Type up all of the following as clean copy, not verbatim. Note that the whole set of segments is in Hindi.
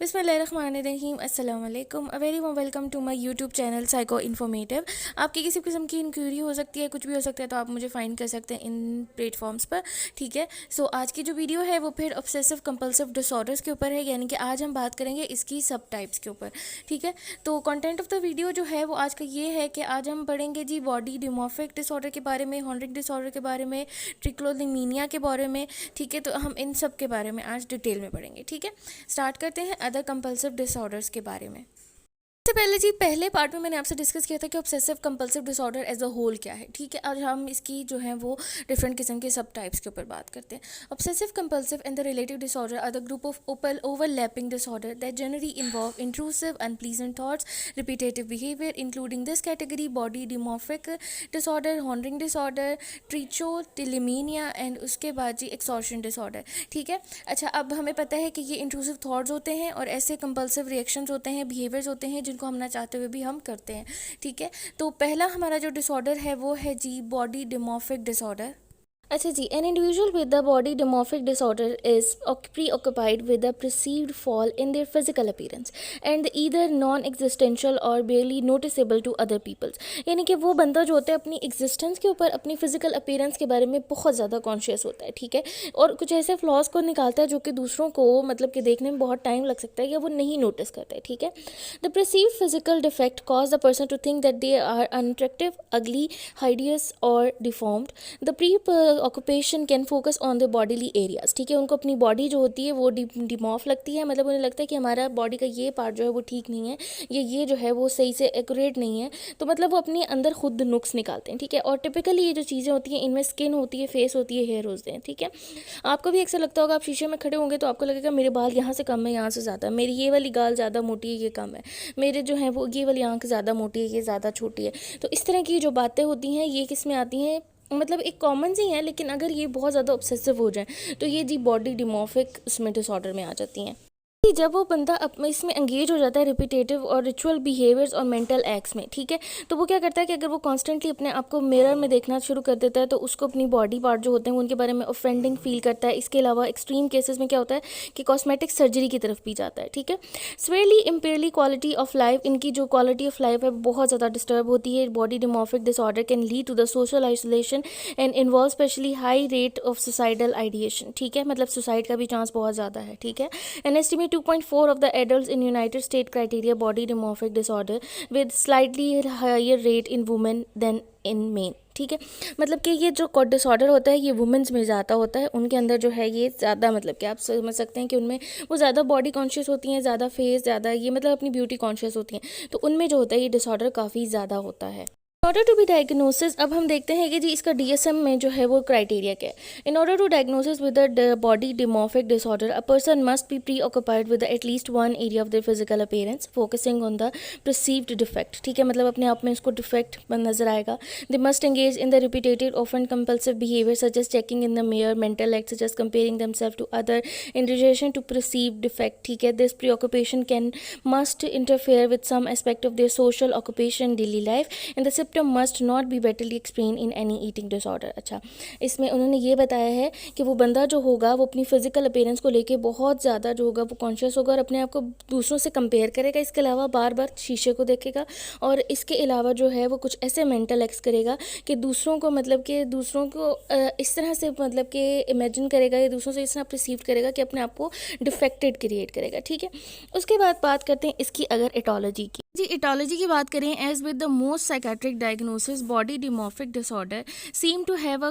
बिस्मिल्लाहिर्रहमानिर्रहीम अस्सलाम वालेकुम। A very warm welcome to my YouTube channel Psycho Informative. आपकी किसी किस्म की इंक्वायरी हो सकती है, कुछ भी हो सकता है, तो आप मुझे फाइंड कर सकते हैं इन प्लेटफॉर्म्स पर। ठीक है, सो आज की जो वीडियो है वो फिर ऑब्सेसिव कंपल्सिव डिसऑर्डर्स के ऊपर है, यानी कि आज हम बात करेंगे इसकी सब टाइप्स के ऊपर। ठीक है, तो कंटेंट ऑफ द वीडियो जो है वो आज का ये है कि आज हम पढ़ेंगे जी बॉडी डिमॉर्फिक डिसऑर्डर के बारे में, हॉर्निक डिसऑर्डर के बारे में, ट्रिक्लोलिमीनिया के बारे में। ठीक है, तो हम इन सब के बारे में आज डिटेल में पढ़ेंगे। ठीक है, स्टार्ट करते हैं अदर कंपल्सिव डिसऑर्डर्स के बारे में। सबसे पहले जी, पहले पार्ट में मैंने आपसे डिस्कस किया था कि obsessive compulsive disorder as a whole क्या है। ठीक है, आज हम इसकी जो है वो डिफरेंट किस्म के सब टाइप्स के ऊपर बात करते हैं। Obsessive compulsive and the relative disorder are the group of overlapping disorder that generally involve intrusive unpleasant thoughts, repetitive behaviour, including this category body dysmorphic disorder, hoarding disorder, trichotillomania and उसके बाद जी एक्सॉर्शन डिसऑर्डर। ठीक है, अच्छा, अब हमें पता है कि ये इंट्रूसिव थॉट्स होते हैं और ऐसे कंपल्सिव रिएक्शंस होते हैं, बिहेवियर्स होते हैं जिनको हम ना चाहते हुए भी हम करते हैं। ठीक है, तो पहला हमारा जो डिसऑर्डर है वो है जी बॉडी डिमॉर्फिक डिसऑर्डर। अच्छा जी, an individual with the body dysmorphic disorder is preoccupied with the perceived fall in their physical appearance and either non-existential or barely noticeable to other peoples। यानी कि वो बंदा जो होता है अपनी एग्जिस्टेंस के ऊपर, अपनी फिजिकल अपीयरेंस के बारे में बहुत ज़्यादा कॉन्शियस होता है। ठीक है, और कुछ ऐसे फ्लॉज को निकालता है जो कि दूसरों को मतलब कि देखने में बहुत टाइम लग सकता है या वो नहीं नोटिस करता है। ठीक है, the perceived physical defect cause the person to think that they are unattractive, ugly, hideous or deformed। The occupation can focus on the bodily areas. ठीक है, उनको अपनी बॉडी जो होती है वो डिमॉर्फ लगती है, मतलब उन्हें लगता है कि हमारा बॉडी का ये पार्ट जो है वो ठीक नहीं है, ये जो है वो सही से एक्यूरेट नहीं है, तो मतलब वो अपने अंदर खुद नुक्स निकालते हैं। ठीक है, और टिपिकली ये जो चीज़ें होती हैं इनमें स्किन होती है, फेस होती है, हेयर होते हैं। ठीक है, आपको भी अक्सर लगता होगा, आप शीशे में खड़े होंगे तो आपको लगेगा मेरे बाल यहाँ से कम है, यहाँ से ज़्यादा है, मेरी ये वाली गाल ज़्यादा मोटी है, ये कम है, मेरे जो है वो ये वाली आँख ज़्यादा मोटी है, ये ज़्यादा छोटी है। तो इस तरह की जो बातें होती हैं ये किस में आती हैं, मतलब एक कॉमन सी है, लेकिन अगर ये बहुत ज़्यादा ऑब्सेसिव हो जाए तो ये जी बॉडी डिमॉर्फिक उसमें डिसऑर्डर में आ जाती हैं। जब वो बंदा इसमें एंगेज हो जाता है रिपीटेटिव और रिचुअल बिहेवियर्स और मेंटल एक्ट्स में, ठीक है, तो वो क्या करता है कि अगर वो कॉन्स्टेंटली अपने आप को मिरर में देखना शुरू कर देता है तो उसको अपनी बॉडी पार्ट जो होते हैं उनके बारे में ऑफेंडिंग फील करता है। इसके अलावा एक्सट्रीम केसेस में क्या होता है कि कॉस्मेटिक सर्जरी की तरफ भी जाता है। ठीक है, स्वेयरली इम्पेयरली क्वालिटी ऑफ लाइफ, इनकी जो क्वालिटी ऑफ लाइफ है बहुत ज़्यादा डिस्टर्ब होती है। Body dysmorphic disorder can lead to the social isolation and involve especially high rate of suicidal ideation. ठीक है, मतलब सुसाइड का भी चांस बहुत ज़्यादा है। ठीक है, an estimate 2.4 of the adults in United States criteria body dysmorphic disorder with slightly higher rate in women than in men। ठीक है, मतलब कि ये जो डिसऑर्डर होता है ये वुमेंस में ज़्यादा होता है, उनके अंदर जो है ये ज़्यादा, मतलब कि आप समझ सकते हैं कि उनमें वो ज़्यादा बॉडी कॉन्शियस होती हैं, ज़्यादा फेस, ज़्यादा ये मतलब अपनी ब्यूटी कॉन्शियस होती हैं, तो उनमें जो होता है ये डिसऑर्डर काफ़ी ज़्यादा होता है। In order to be diagnosis, अब हम देखते हैं कि जी इसका DSM में जो है वो क्राइटेरिया क्या है। In order to diagnosis with the body dysmorphic disorder a person must be preoccupied with at least one area of their physical appearance focusing on the perceived defect. ठीक है, मतलब अपने आप में इसको डिफेक्ट नजर आएगा। They must engage in the repeated often compulsive behaviour such as checking in the mirror, mental act such as comparing themselves to other in relation to perceived defect. ठीक है, this preoccupation can must interfere with some aspect of their social occupation daily life and the symptom must not be badly explained in any eating disorder। अच्छा, इसमें उन्होंने ये बताया है कि वो बंदा जो होगा वो अपनी फिजिकल अपीयरेंस को लेके बहुत ज़्यादा जो होगा वो कॉन्शियस होगा और अपने आप को दूसरों से कंपेयर करेगा। इसके अलावा बार बार शीशे को देखेगा और इसके अलावा जो है वो कुछ ऐसे मेंटल एक्ट्स करेगा कि दूसरों को मतलब कि दूसरों को इस तरह से मतलब कि इमेजिन करेगा या दूसरों से इस तरह परसीव करेगा कि अपने आप को डिफेक्टेड क्रिएट करेगा। ठीक है, उसके बाद बात करते हैं इसकी अगर एटोलॉजी की। जी, एटोलॉजी की बात करें, as with the most psychiatric diagnosis body dysmorphic disorder seem to have a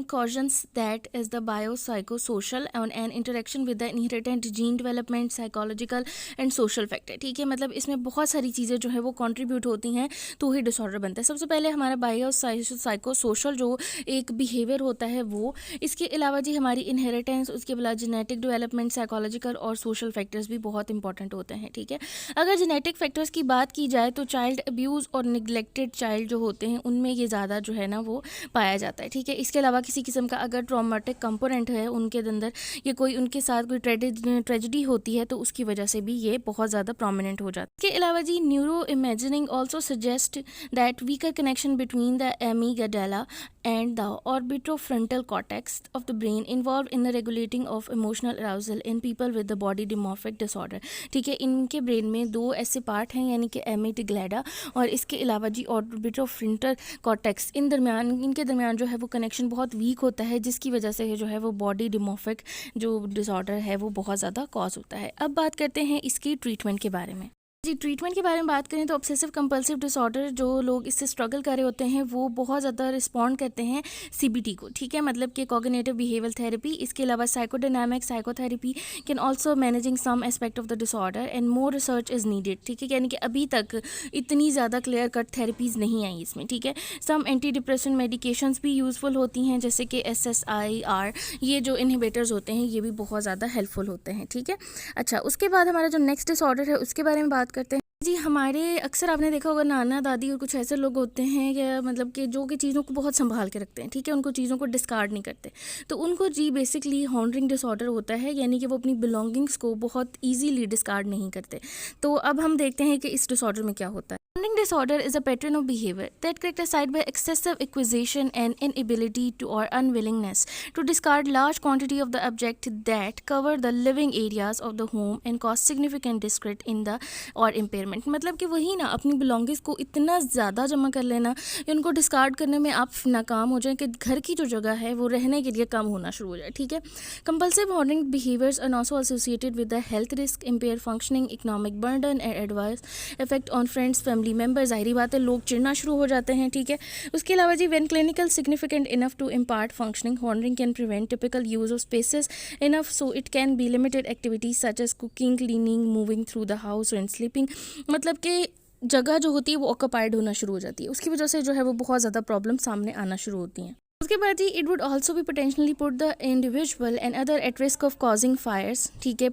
causes that is the biopsychosocial and an interaction with the inherent gene development, psychological and social factor. ठीक है, मतलब इसमें बहुत सारी चीज़ें जो है वो कंट्रीब्यूट होती हैं तो ही डिसऑर्डर बनता है। सबसे पहले हमारा बायोसाइकोसोशल जो एक बिहेवियर होता है वो, इसके अलावा जी हमारी इनहेरिटेंस, उसके बाद जेनेटिक डेवलपमेंट, साइकोलॉजिकल और सोशल फैक्टर्स भी बहुत इंपॉर्टेंट होते हैं। ठीक है, अगर जेनेटिक फैक्टर्स की बात बात की जाए तो चाइल्ड अब्यूज़ और निगलेक्टेड चाइल्ड जो होते हैं उनमें ये ज़्यादा जो है ना वो पाया जाता है, ठीक है। इसके अलावा किसी किस्म का अगर ट्रॉमेटिक कंपोनेंट है उनके अंदर या कोई उनके साथ कोई ट्रेजेडी होती है तो उसकी वजह से भी ये बहुत ज़्यादा प्रोमिनेंट हो जाता है। इसके अलावा जी neuro imaging also suggest that weaker connection between the amygdala and the orbitofrontal cortex of the brain involved in the regulating of emotional arousal in people with the body dysmorphic disorder, ठीक है। इनके ब्रेन में दो ऐसे पार्ट हैं यानी कि एमिटिग्लैडा और इसके अलावा जी ऑर्बिटोफ्रंटल कॉर्टेक्स, इनके दरमियान जो है वो कनेक्शन बहुत वीक होता है जिसकी वजह से जो है वो बॉडी डिमॉर्फिक जो डिसऑर्डर है वो बहुत ज़्यादा कॉज होता है। अब बात करते हैं इसकी ट्रीटमेंट के बारे में। जी ट्रीटमेंट के बारे में बात करें तो ऑब्सेसिव कंपल्सिव डिसऑर्डर जो लोग इससे स्ट्रगल कर रहे होते हैं वो बहुत ज़्यादा रिस्पॉन्ड करते हैं सीबीटी को, ठीक है, मतलब कि कॉग्निटिव बिहेवियल थेरेपी। इसके अलावा psychodynamic psychotherapy can also managing some aspect of the disorder and more research is needed, ठीक है, यानी कि अभी तक इतनी ज़्यादा क्लियर कट थेरेपीज़ नहीं आई इसमें, ठीक है। सम एंटी डिप्रेशन मेडिकेशंस भी यूज़फुल होती हैं जैसे कि SSRI, ये जो इनहिबिटर्स होते हैं ये भी बहुत ज़्यादा हेल्पफुल होते हैं, ठीक है। अच्छा, उसके बाद हमारा जो नेक्स्ट डिसऑर्डर है उसके बारे में बात करते हैं। जी हमारे अक्सर आपने देखा होगा नाना दादी और कुछ ऐसे लोग होते हैं या मतलब कि जो कि चीज़ों को बहुत संभाल के रखते हैं, ठीक है, उनको चीज़ों को डिस्कार्ड नहीं करते, तो उनको जी बेसिकली हॉन्डरिंग डिसऑर्डर होता है, यानी कि वो अपनी बिलोंगिंग्स को बहुत ईजीली डिस्कार्ड नहीं करते। तो अब हम देखते हैं कि इस डिसऑर्डर में क्या होता है। Hoarding disorder is a pattern of behavior that characterized by excessive acquisition and inability to or unwillingness to discard large quantity of the object that cover the living areas of the home and cause significant discredit in the or impairment। मतलब कि वही ना अपनी belongings को इतना ज़्यादा जमा कर लेना कि उनको डिस्कार्ड करने में आप नाकाम हो जाएं कि घर की जो जगह है वो रहने के लिए कम होना शुरू हो जाए, ठीक है। Compulsive hoarding behaviors are also associated with the health risk, impaired functioning, economic burden and adverse effect on friends, family member. जाहिर बात है लोग चिढ़ना शुरू हो जाते हैं, ठीक है। उसके अलावा जी when clinical significant enough to impart functioning hoarding can prevent typical use of spaces enough so it can be limited activities such as cooking, cleaning, moving through the house and sleeping. मतलब कि जगह जो होती है वो ऑक्यूपाइड होना शुरू हो जाती है, उसकी वजह से जो है वो बहुत ज़्यादा प्रॉब्लम सामने आना शुरू होती हैं। उसके बाद जी इट वुड ऑल्सो भी potentially put the individual and other at risk of causing fires, ठीक है,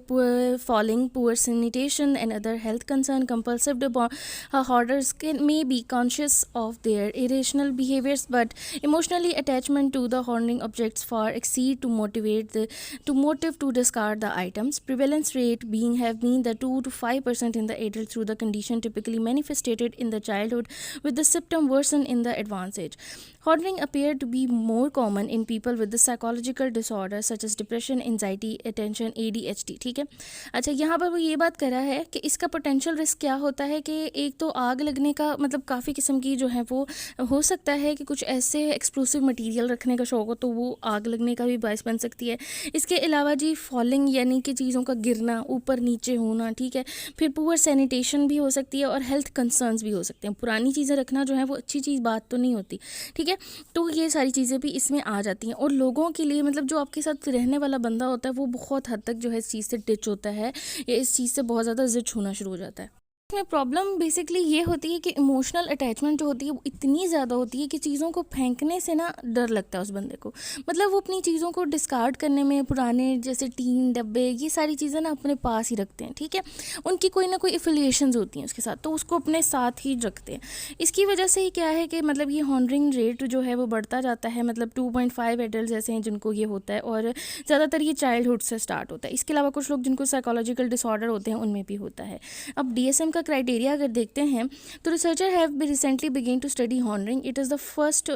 falling, poor sanitation and other health concern. Compulsive hoarders may be conscious of their irrational behaviors but emotionally attachment to the hoarding objects far exceed to motive to discard the items. Prevalence rate have been the 2 to 5% in the adult through the condition typically manifested in the childhood with the symptom worsen in the advanced age. Hoarding appear to be more common in people with the psychological disorders such as depression, anxiety, attention, ADHD, ठीक है। अच्छा, यहाँ पर वो ये बात कर रहा है कि इसका पोटेंशियल रिस्क क्या होता है कि एक तो आग लगने का मतलब काफ़ी किस्म की जो है वो हो सकता है कि कुछ ऐसे एक्सप्लोसिव मटेरियल रखने का शौक हो तो वो आग लगने का भी बायस बन सकती है। इसके अलावा जी फॉलिंग यानी कि चीज़ों का गिरना, ऊपर नीचे होना, ठीक है। फिर पुअर सैनिटेशन भी हो सकती है और हेल्थ कंसर्न्स भी हो सकते हैं। पुरानी चीज़ें रखना जो है वो अच्छी चीज़ बात तो नहीं होती, ठीक है। तो ये सारी चीज़ें भी इसमें आ जाती हैं और लोगों के लिए मतलब जो आपके साथ रहने वाला बंदा होता है वो बहुत हद तक जो है इस चीज़ से डिच होता है या इस चीज़ से बहुत ज़्यादा जिच होना शुरू हो जाता है। इसमें प्रॉब्लम बेसिकली ये होती है कि इमोशनल अटैचमेंट जो होती है वो इतनी ज़्यादा होती है कि चीज़ों को फेंकने से ना डर लगता है उस बंदे को। मतलब वो अपनी चीज़ों को डिस्कार्ड करने में पुराने जैसे टीन डब्बे ये सारी चीज़ें ना अपने पास ही रखते हैं, ठीक है। उनकी कोई ना कोई एफिलिएशंस होती हैं उसके साथ, तो उसको अपने साथ ही रखते हैं। इसकी वजह से ही क्या है कि मतलब ये हॉन्डरिंग रेट जो है वो बढ़ता जाता है। मतलब 2.5 एडल्ट ऐसे हैं जिनको ये होता है और ज़्यादातर ये चाइल्डहुड से स्टार्ट होता है। इसके अलावा कुछ लोग जिनको साइकोलॉजिकल डिसऑर्डर होते हैं उनमें भी होता है। अब DSM क्राइटेरिया अगर देखते हैं तो researcher have be recently begin to study hoarding. It is the first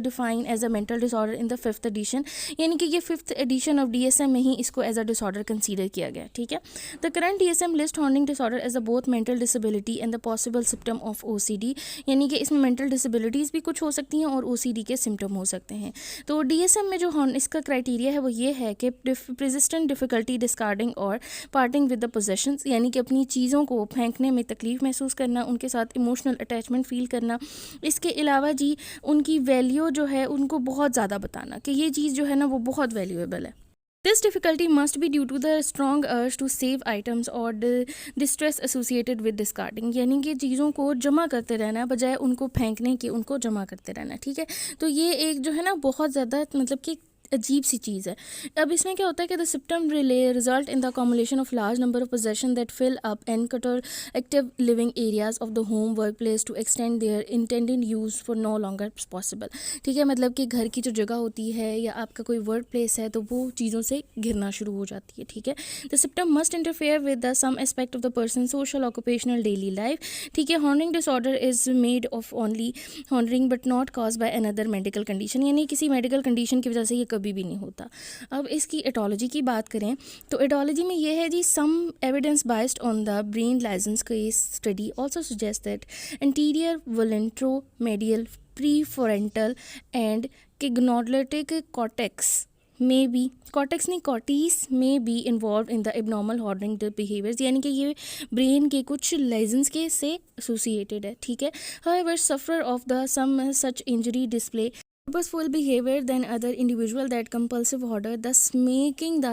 define as a mental disorder in the 5th edition, यानी कि ये 5th एडिशन ऑफ DSM में ही इसको एज अ डिसऑर्डर कंसीडर किया गया, ठीक है। The current DSM list hoarding disorder as a both mental disability and the possible symptom of OCD, यानी कि इसमें मेंटल डिसेबिलिटीज़ भी कुछ हो सकती हैं और OCD के सिम्टम हो सकते हैं। तो DSM में जो इसका क्राइटेरिया है वो ये है कि persistent डिफिकल्टी डिस्कार्डिंग और पार्टिंग विद द पोजेशंस, यानी कि अपनी चीज़ों को फेंकने में तकलीफ महसूस करना, उनके साथ इमोशनल अटैचमेंट फील करना। इसके अलावा जी उनकी वैल्यू जो है उनको बहुत ज़्यादा बताना कि ये चीज़ जो है ना वो बहुत वैल्यूएबल है। This difficulty must be due to the strong urge to save items or the distress associated with discarding, यानी कि चीज़ों को जमा करते रहना बजाय उनको फेंकने के, उनको जमा करते रहना, ठीक है। तो ये एक जो है ना बहुत ज़्यादा मतलब कि अजीब सी चीज़ है। अब इसमें क्या होता है कि the symptom result in the accumulation of large number of possession that fill up and clutter active living areas of the home work place to extend their intended use for no longer possible. ठीक है, मतलब कि घर की जो जगह होती है या आपका कोई वर्क प्लेस है तो वो चीज़ों से घिरना शुरू हो जाती है। ठीक है, the symptom must interfere with the some aspect of the person social occupational daily life. ठीक है, hoarding disorder is made of only hoarding but not cause by another medical condition, यानी किसी मेडिकल कंडीशन की वजह से ये कभी भी नहीं होता। अब इसकी एटोलॉजी की बात करें तो एटोलॉजी में ये है जी, some evidence based on the brain lesions case study also suggest that anterior ventromedial prefrontal and किग्नोलेटिक कॉर्टेक्स में बी कॉर्टेक्स नहीं cortex may be involve in the abnormal hoarding behaviours, यानी कि ये ब्रेन के कुछ लेजेंस के से एसोसिएटेड है। ठीक है, however suffer of the some such injury display purposeful behavior than other individual that compulsive order, thus making the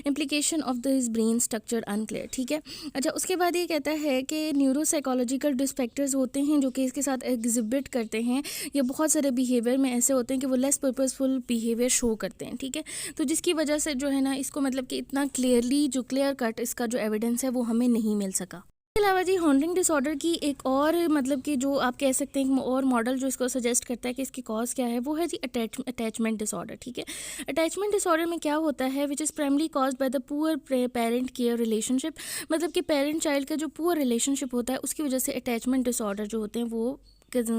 implication of this brain structure unclear। ठीक है, अच्छा उसके बाद ये कहता है कि न्यूरोसाइकोलॉजिकल डिस्पेक्टर्स होते हैं जो कि इसके साथ एग्जिबिट करते हैं, ये बहुत सारे बिहेवियर में ऐसे होते हैं कि वो लेस पर्पसफुल बिहेवियर शो करते हैं। ठीक है, तो जिसकी वजह से जो है ना इसको मतलब कि इतना क्लियरली जो क्लियर कट इसका जो एविडेंस है वो हमें नहीं मिल सका। इसके अलावा जी हॉर्निंग डिसऑर्डर की एक और मतलब कि जो आप कह सकते हैं और मॉडल जो इसको सजेस्ट करता है कि इसकी कॉज क्या है, वो है जी अटैचमेंट डिसऑर्डर। ठीक है, अटैचमेंट डिसऑर्डर में क्या होता है, which is primary caused by the poor parent care relationship, मतलब कि पेरेंट चाइल्ड का जो पुअर रिलेशनशिप होता है उसकी वजह से अटैचमेंट डिसऑर्डर जो होते हैं वो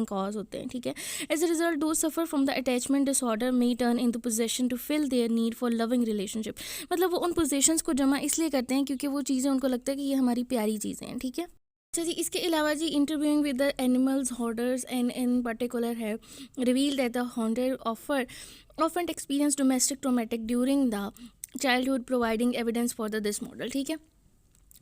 कॉज होते हैं। ठीक है, as a result those suffer from the attachment disorder may turn in to possession to fill their need for loving relationship, मतलब वो उन पोजेशंस को जमा इसलिए करते हैं क्योंकि वो चीज़ें उनको लगता है कि ये हमारी प्यारी चीज़ें हैं। ठीक है, अच्छा जी, इसके अलावा जी interviewing with the animals hoarders and in particular है reveal that the hoarder often experience domestic traumatic during the childhood providing evidence for the this model. ठीक है,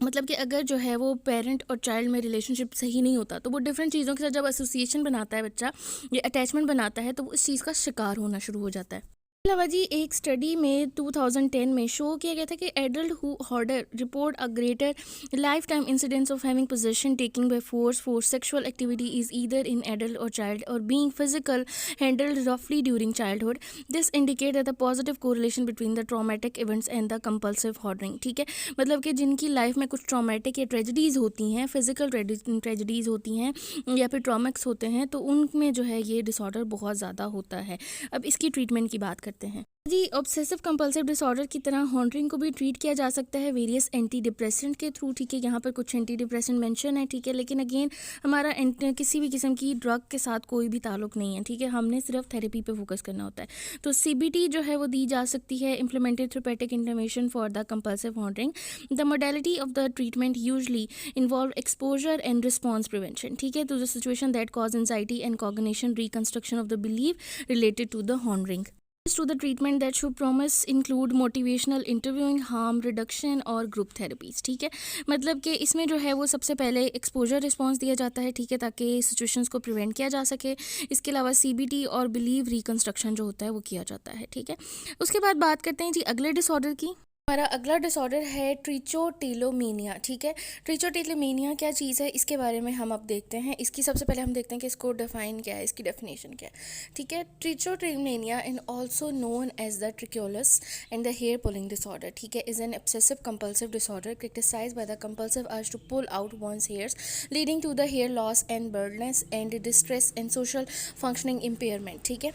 मतलब कि अगर जो है वो पेरेंट और चाइल्ड में रिलेशनशिप सही नहीं होता तो वो डिफरेंट चीज़ों के साथ जब एसोसिएशन बनाता है बच्चा, ये अटैचमेंट बनाता है, तो वो इस चीज़ का शिकार होना शुरू हो जाता है। इसके अलावा जी एक स्टडी में 2010 में शो किया गया था कि adult who hoarder report a greater life time incidence of having possession taking by force for sexual activity is either in adult और चाइल्ड और बीइंग फिजिकल हैंडल्ड रफली during childhood. This indicate that the positive correlation between the traumatic events and the compulsive hoarding. ठीक है, मतलब कि जिनकी लाइफ में कुछ ट्रॉमेटिक या ट्रेजिडीज़ होती हैं, फिजिकल ट्रेजिडीज़ होती हैं या फिर ट्रॉमिक्स होते हैं, तो उनमें जो है ये डिसऑर्डर बहुत ज़्यादा होता है। अब इसकी ट्रीटमेंट की बात करते हैं जी। ऑब्सेसिव कंपल्सिव डिसऑर्डर की तरह हॉर्निंग को भी ट्रीट किया जा सकता है वेरियस एंटी डिप्रेसेंट के थ्रू। ठीक है, यहाँ पर कुछ एंटी डिप्रेसेंट मेंशन है। ठीक है, लेकिन अगेन हमारा किसी भी किस्म की ड्रग के साथ कोई भी ताल्लुक नहीं है। ठीक है, हमने सिर्फ थेरेपी पे फोकस करना होता है। तो CBT जो है वो दी जा सकती है, implemented therapeutic intervention for the compulsive hoarding. The modality of the treatment usually involve exposure and response prevention. ठीक है, तो the situation that cause anxiety and cognition reconstruction of the believe related to the hoarding to the treatment that should promise include motivational interviewing, harm reduction और group therapies। ठीक है, मतलब कि इसमें जो है वो सबसे पहले एक्सपोजर रिस्पॉन्स दिया जाता है। ठीक है, ताकि सिचुएशंस को प्रिवेंट किया जा सके। इसके अलावा CBT और बिलीव रिकंस्ट्रक्शन जो होता है वो किया जाता है। ठीक है, उसके बाद बात करते हैं जी अगले डिसऑर्डर की। हमारा अगला डिसऑर्डर है ट्रिचोटिलोमेनिया। ठीक है, ट्रिचोटिलोमेनिया क्या चीज़ है इसके बारे में हम अब देखते हैं। इसकी सबसे पहले हम देखते हैं कि इसको डिफाइन क्या है, इसकी डेफिनेशन क्या है। ठीक है, trichotillomania and also known as the trichotillosis and the hair pulling disorder. ठीक है, is an obsessive compulsive disorder characterised by the compulsive urge to pull out one's hairs leading to the hair loss and baldness and distress and social functioning impairment. ठीक है,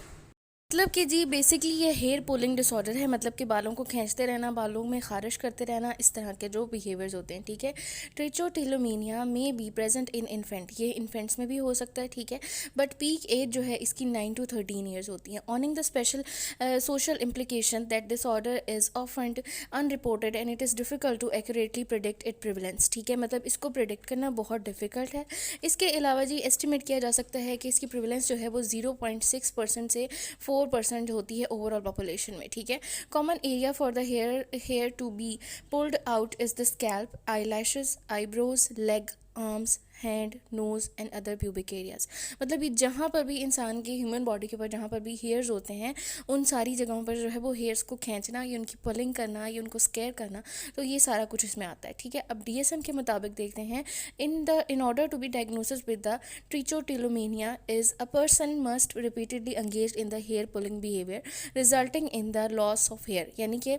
मतलब कि जी बेसिकली ये हेयर पुलिंग डिसऑर्डर है, मतलब कि बालों को खींचते रहना, बालों में खारिश करते रहना, इस तरह के जो बिहेवियर्स होते हैं। ठीक है, ट्रिचोटिलोमेनिया में बी प्रेजेंट इन इन्फेंट, ये इन्फेंट्स में भी हो सकता है। ठीक है, बट पीक एज जो है इसकी 9 to 13 ईयर्स होती है। ऑनिंग the special social implication that disorder is often unreported and it is difficult accurately predict it prevalence. ठीक है, मतलब इसको प्रिडिक्ट करना बहुत डिफ़िकल्ट है। इसके अलावा जी एस्टिमेट किया जा सकता है कि इसकी प्रिवलेंस जो है वो 0.6% से 4% होती है ओवरऑल पॉपुलेशन में। ठीक है, common area for the hair to be pulled out is the scalp, eyelashes, eyebrows, leg, arms, hand, nose and other pubic areas. मतलब ये जहाँ पर भी इंसान की ह्यूमन बॉडी के ऊपर जहाँ पर भी हेयर्स होते हैं उन सारी जगहों पर जो है वो हेयर्स को खींचना या उनकी पुलिंग करना या उनको स्केयर करना, तो ये सारा कुछ इसमें आता है। ठीक है, अब DSM के मुताबिक देखते हैं, in order to be diagnosed with the trichotillomania is a person must repeatedly engaged in the hair pulling behavior resulting in the loss of hair। यानी कि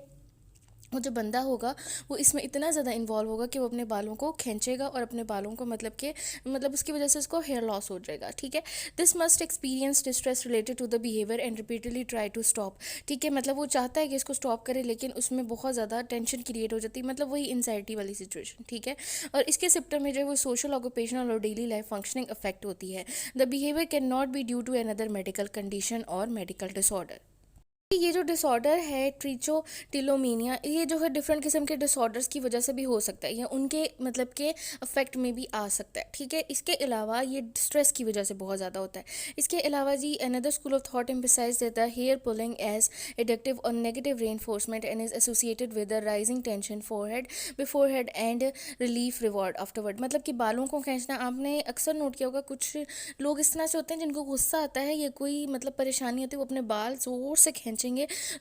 वो जो बंदा होगा वो इसमें इतना ज़्यादा इन्वॉल्व होगा कि वो अपने बालों को खींचेगा और अपने बालों को मतलब उसकी वजह से उसको हेयर लॉस हो जाएगा। ठीक है, this must experience distress related to the behaviour and repeatedly try to stop. ठीक है, मतलब वो चाहता है कि इसको स्टॉप करे लेकिन उसमें बहुत ज़्यादा टेंशन क्रिएट हो जाती है, मतलब वही एंजाइटी वाली सिचुएशन। ठीक है, और इसके सिम्टम में जो है वो सोशल, ऑक्यूपेशनल और डेली लाइफ फंक्शनिंग अफेक्ट होती है। The behaviour can not be due to another medical condition और मेडिकल डिसऑर्डर। ये जो डिसऑर्डर है ट्रिचोटिलोमेनिया, ये जो है डिफरेंट किस्म के डिसऑर्डर्स की वजह से भी हो सकता है या उनके मतलब के अफेक्ट में भी आ सकता है। ठीक है, इसके अलावा ये स्ट्रेस की वजह से बहुत ज़्यादा होता है। इसके अलावा जी another school of thought emphasise देता है हेयर पुलिंग एज एडिक्टिव और negative reinforcement and is associated with the rising tension before head and relief reward afterward. मतलब कि बालों को खींचना आपने अक्सर नोट किया होगा, कुछ लोग इस तरह से होते हैं जिनको गुस्सा आता है या कोई मतलब परेशानी होती है, वो अपने बाल जोर से खींचेंगे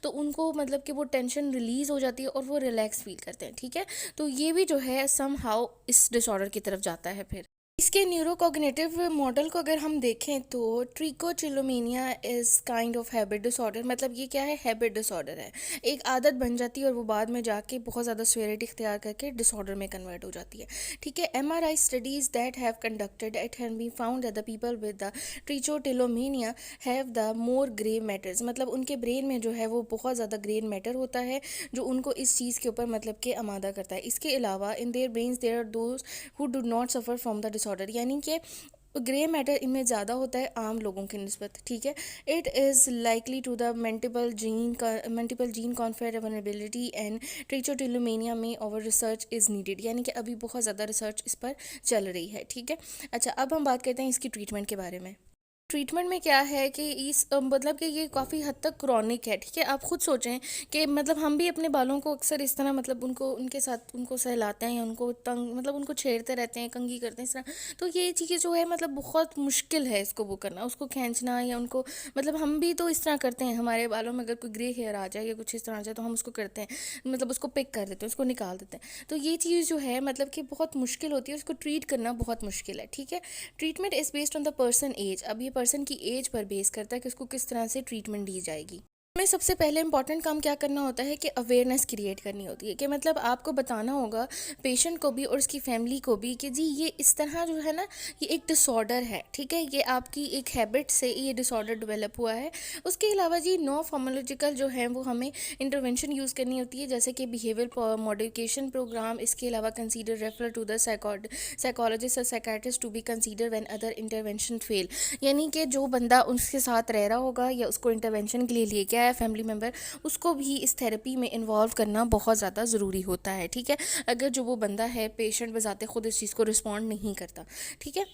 तो उनको मतलब कि वो टेंशन रिलीज हो जाती है और वो रिलैक्स फील करते हैं। ठीक है, तो ये भी जो है सम हाउ इस डिसऑर्डर की तरफ जाता है। फिर इसके न्यूरोकॉग्निटिव मॉडल को अगर हम देखें तो trichotillomania is kind of habit disorder. मतलब ये क्या है, हैबिट डिसऑर्डर है, एक आदत बन जाती है और वो बाद में जाके बहुत ज़्यादा सिवियरिटी इख्तियार करके डिसऑर्डर में कन्वर्ट हो जाती है। ठीक है, MRI studies that have conducted it have been found that the people with the trichotillomania have the more grey matters. मतलब उनके ब्रेन में जो है वो बहुत ज़्यादा ग्रे मैटर होता है जो उनको इस चीज़ के ऊपर मतलब कि आमादा करता है। इसके अलावा in their brains there are those who do not suffer from the disorder, यानी कि ग्रे मैटर इनमें ज़्यादा होता है आम लोगों की निस्बत। ठीक है, it is likely to the multiple gene confer vulnerability and trichotillomania में ओवर रिसर्च इज़ नीडेड। यानी कि अभी बहुत ज़्यादा रिसर्च इस पर चल रही है। ठीक है, अच्छा अब हम बात करते हैं इसकी ट्रीटमेंट के बारे में। ट्रीटमेंट में क्या है कि इस मतलब कि ये काफ़ी हद तक क्रॉनिक है। ठीक है, आप खुद सोचें कि मतलब हम भी अपने बालों को अक्सर इस तरह मतलब उनके साथ उनको सहलाते हैं या उनको तंग मतलब उनको छेड़ते रहते हैं, कंघी करते हैं इस तरह। तो ये चीज़ जो है मतलब बहुत मुश्किल है इसको वो करना, उसको खींचना या उनको मतलब हम भी तो इस तरह करते हैं, हमारे बालों में अगर कोई ग्रे हेयर आ जाए या कुछ इस तरह आ जाए तो हम उसको करते हैं, मतलब उसको पिक कर देते हैं, उसको निकाल देते हैं। तो ये चीज़ जो है मतलब कि बहुत मुश्किल होती है, उसको ट्रीट करना बहुत मुश्किल है। ठीक है, treatment is based on the person age. अब ये पर्सन की एज पर बेस करता है कि उसको किस तरह से ट्रीटमेंट दी जाएगी। हमें सबसे पहले इंपॉर्टेंट काम क्या करना होता है कि अवेयरनेस क्रिएट करनी होती है कि मतलब आपको बताना होगा पेशेंट को भी और उसकी फैमिली को भी कि जी ये इस तरह जो है ना ये एक डिसऑर्डर है। ठीक है, ये आपकी एक हैबिट से ये डिसऑर्डर डेवलप हुआ है। उसके अलावा जी नो फार्माकोलॉजिकल जो है वो हमें इंटरवेंशन यूज़ करनी होती है, जैसे कि बिहेवियर मॉडिफिकेशन प्रोग्राम। इसके अलावा consider refer to the psychologist और psychiatrist to be consider when other intervention fail. यानी कि जो बंदा उसके साथ रह रहा होगा या उसको इंटरवेंशन के लिए लेके आया फैमिली मेम्बर, उसको भी इस थेरेपी में इन्वॉल्व करना बहुत ज़्यादा ज़रूरी होता है। ठीक है, अगर जो वो बंदा है पेशेंट बजाते खुद इस चीज़ को रिस्पॉन्ड नहीं करता। ठीक है,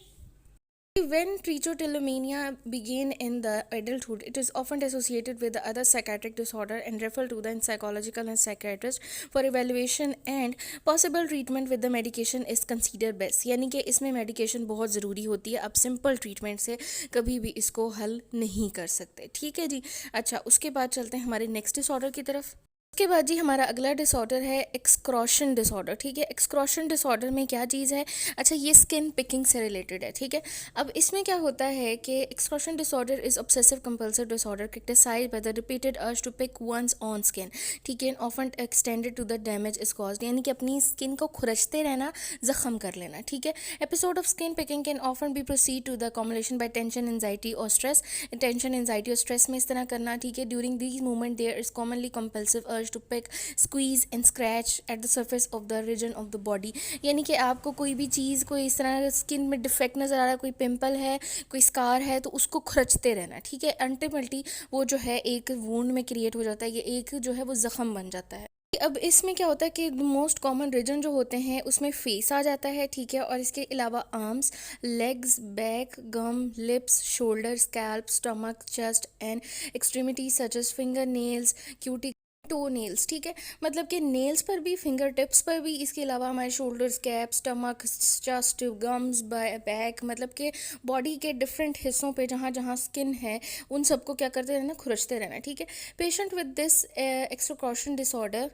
when trichotillomania begin in the adulthood, it is often associated with the other psychiatric disorder and referred to the psychological and psychiatrist for evaluation and possible treatment with the medication is considered best। यानी कि इसमें मेडिकेशन बहुत ज़रूरी होती है, अब सिंपल ट्रीटमेंट से कभी भी इसको हल नहीं कर सकते। ठीक है जी, अच्छा उसके बाद चलते हैं हमारे नेक्स्ट डिसऑर्डर की तरफ। उसके बाद जी हमारा अगला डिसऑर्डर है एक्सक्रॉशन डिसऑर्डर। ठीक है, एक्सक्रॉशन डिसऑर्डर में क्या चीज़ है, अच्छा ये स्किन पिकिंग से रिलेटेड है। ठीक है, अब इसमें क्या होता है कि excoriation disorder is obsessive compulsive disorder characterised by the repeated urge to pick one's on skin. ठीक है, often extended to the damage is caused, यानी कि अपनी स्किन को खुरचते रहना, जख्म कर लेना। ठीक है, episode of skin picking can often be proceed to the combination by tension, anxiety और स्ट्रेस। टेंशन, एंजाइटी और स्ट्रेस में इस तरह करना। ठीक है, during these movement there is commonly compulsive urge to pick, squeeze and scratch at the surface of the region of the body। यानी कि आपको कोई भी चीज़ कोई इस तरह स्किन में डिफेक्ट नज़र आ रहा है, कोई पिंपल है, कोई स्कार है, तो उसको खुरचते रहना। ठीक है, अल्टीमेटली वो जो है एक वूंड में क्रिएट हो जाता है, ये एक जो है वो ज़ख्म बन जाता है। अब इसमें क्या होता है कि मोस्ट कॉमन रीजन जो होते हैं उसमें फेस आ जाता है। ठीक है, और इसके अलावा arms, legs, back, gum, lips, shoulder, scalp, stomach, chest and extremities such as fingernails, cuticle toenails, ठीक है, मतलब कि नेल्स पर भी, फिंगर टिप्स पर भी, इसके अलावा हमारे shoulders, cap, stomach, chest, gums, back, मतलब कि बॉडी के डिफरेंट हिस्सों पे जहाँ जहाँ स्किन है उन सबको क्या करते रहना, खुरचते रहना, ठीक है। Patient with this excretion disorder,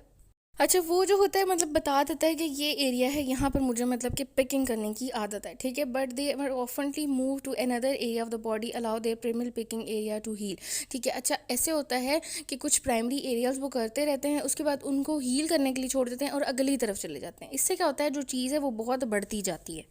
अच्छा वो जो होता है मतलब बता देता है कि ये एरिया है, यहाँ पर मुझे मतलब कि पिकिंग करने की आदत है, ठीक है, but they are oftenly move to another area of the body allow their primary picking area to heal, ठीक है। अच्छा ऐसे होता है कि कुछ प्राइमरी एरियाज वो करते रहते हैं, उसके बाद उनको हील करने के लिए छोड़ देते हैं और अगली तरफ चले जाते हैं। इससे क्या होता है, जो चीज़ है वो बहुत बढ़ती जाती है।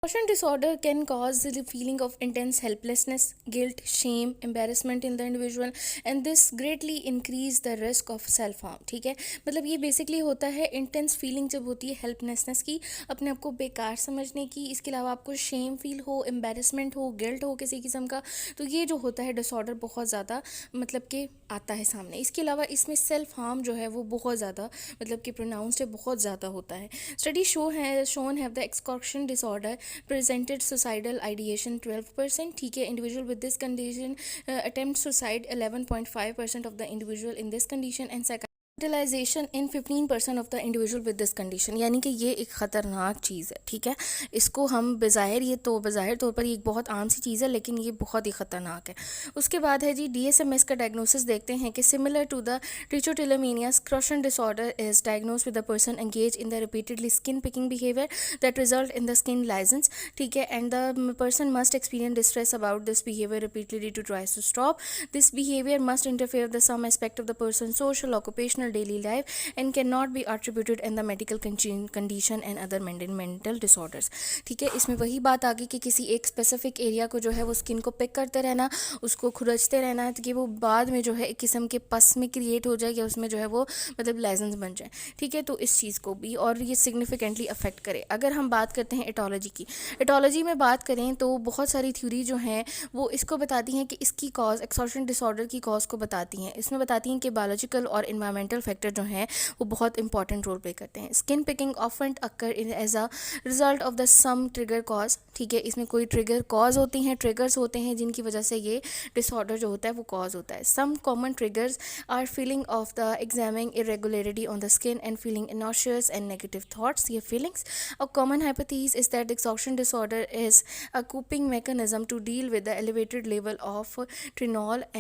Emotion disorder can cause the feeling of intense helplessness, guilt, shame, embarrassment in the individual, and this greatly increase the risk of self harm, ठीक है। मतलब ये बेसिकली होता है इंटेंस फीलिंग जब होती है हेल्पलेसनेस की, अपने आप को बेकार समझने की, इसके अलावा आपको शेम फील हो, एम्बेरसमेंट हो, गिल्ट हो किसी किस्म का, तो ये जो होता है डिसऑर्डर बहुत ज़्यादा मतलब कि आता है सामने। इसके अलावा इसमें सेल्फ हार्म जो है वो बहुत ज़्यादा मतलब कि प्रोनाउंस्ड है, बहुत ज़्यादा होता है। Study shown have the excoriation disorder presented suicidal ideation 12%, ठीक है। individual with this condition attempt suicide 11.5% of the individual in this condition and hospitalisation in 15% of the individual with this condition, यानी कि ये एक ख़तरनाक चीज़ है, ठीक है। इसको हम बज़ाहिर तौर पर ये एक बहुत आम सी चीज़ है, लेकिन ये बहुत ही ख़तरनाक है। उसके बाद है जी DSMS का डायग्नोसिस देखते हैं कि similar to the trichotillomania excoriation disorder is diagnose with the person engage in the repeatedly skin picking behaviour that result in the skin lesions, ठीक है, and the person must experience distress about this behaviour repeatedly to try to stop this behaviour, must interfere with some aspect of the person social occupational daily life and cannot be attributed in the medical condition and other mental disorders, ठीक है। इसमें वही बात आ गई कि किसी एक स्पेसिफिक एरिया को जो है वो स्किन को पिक करते रहना, उसको खुरचते रहना है कि वो बाद में जो है एक किस्म के पस में क्रिएट हो जाए या उसमें जो है वो मतलब लेजेंस बन जाए, ठीक है। तो इस चीज़ को भी और ये सिग्निफिकेंटली अफेक्ट करे। अगर हम बात करते हैं एटोलॉजी की, एटोलॉजी में बात करें तो बहुत सारी थ्योरी जो हैं वो इसको बताती हैं कि इसकी कॉज, एक्सॉर्शन डिसऑर्डर की कॉज को बताती हैं। इसमें बताती हैं कि बायोलॉजिकल और इन्वायरमेंटल फैक्टर जो हैं वो बहुत इंपॉर्टेंट रोल प्ले करते हैं। Skin picking often occur in as a result of the some trigger cause, ठीक है। इसमें कोई ट्रिगर कॉज होती हैं, ट्रिगर्स होते हैं जिनकी वजह से ये डिसऑर्डर जो होता है वो कॉज होता है। Some common triggers are feeling of the examining irregularity on the skin and feeling nauseous and negative thoughts, ये feelings. A common hypothesis is that exhaustion disorder is a coping mechanism to deal with the elevated level of trinol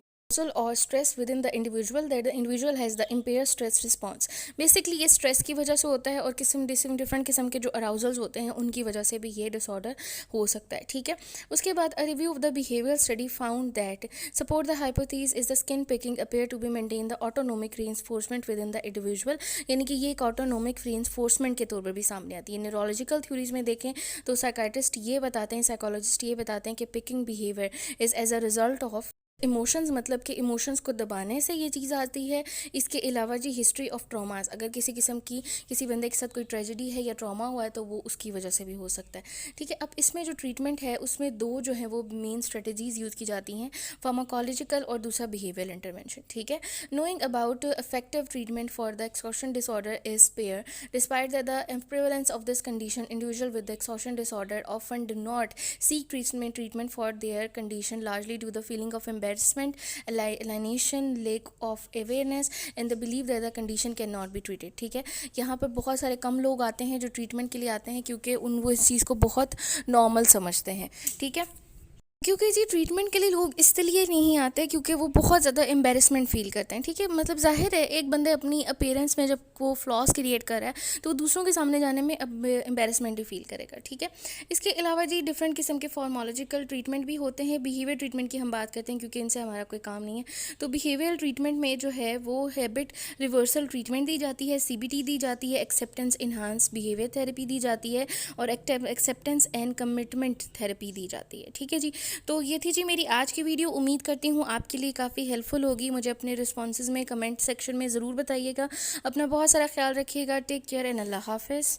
और stress with in the individual, that the individual has the impair stress response. Basically ये स्ट्रेस की वजह से होता है और डिफरेंट किस्म के जो अराउजल्स होते हैं उनकी वजह से भी ये डिसऑर्डर हो सकता है, ठीक है। उसके बाद a review of the behaviour study found that support the hypothesis is the skin picking appear to be maintain the autonomic reinforcement with in the individual, यानी कि ये एक ऑटोनोमिक रीइंफोर्समेंट के तौर पर भी सामने आती है। न्यूरोलॉजिकल थ्योरीज में देखें तो साइकाइट्रिस्ट ये बताते हैं, साइकोलॉजिस्ट ये बताते हैं कि picking behaviour is as a result of emotions, मतलब कि इमोशंस को दबाने से ये चीज़ आती है। इसके अलावा जी हिस्ट्री ऑफ ट्रॉमास, अगर किसी किस्म की किसी बंदे के साथ कोई ट्रेजेडी है या ट्रॉमा हुआ है तो वो उसकी वजह से भी हो सकता है, ठीक है। अब इसमें जो ट्रीटमेंट है उसमें दो जो है वो मेन स्ट्रेटजीज़ यूज़ की जाती हैं, फार्माकोलॉजिकल और दूसरा बिहेवियरल इंटरवेंशन, ठीक है। Knowing about effective treatment for the excoriation disorder is spare despite the prevalence of this condition, individual with the excoriation disorder often do not seek treatment for their condition largely due the feeling of embarrassment, alienation, lack of awareness and the belief that the condition cannot be treated, ठीक है। यहाँ पर बहुत सारे कम लोग आते हैं जो ट्रीटमेंट के लिए आते हैं क्योंकि वो इस चीज़ को बहुत नॉर्मल समझते हैं, ठीक है। क्योंकि जी ट्रीटमेंट के लिए लोग इसलिए नहीं आते क्योंकि वो बहुत ज़्यादा एम्बेरसमेंट फील करते हैं, ठीक है। मतलब जाहिर है एक बंदे अपनी अपीयरेंस में जब वो फ्लॉस क्रिएट कर रहा है तो दूसरों के सामने जाने में अब एम्बेरसमेंट ही फील करेगा, ठीक है। इसके अलावा जी डिफरेंट किस्म के फार्मोलॉजिकल ट्रीटमेंट भी होते हैं। बिहेवियर ट्रीटमेंट की हम बात करते हैं क्योंकि इनसे हमारा कोई काम नहीं है, तो बिहेवियर ट्रीटमेंट में जो है वो हैबिट रिवर्सल ट्रीटमेंट दी जाती है, CBT दी जाती है, एक्सेप्टेंस इन्हांस बिहेवियर थेरेपी दी जाती है और एक्सेप्टेंस एंड कमिटमेंट थेरेपी दी जाती है, ठीक है जी। तो ये थी जी मेरी आज की वीडियो। उम्मीद करती हूँ आपके लिए काफ़ी हेल्पफुल होगी। मुझे अपने रिस्पॉन्सेज में कमेंट सेक्शन में ज़रूर बताइएगा। अपना बहुत सारा ख्याल रखिएगा। टेक केयर एंड अल्लाह हाफिज़।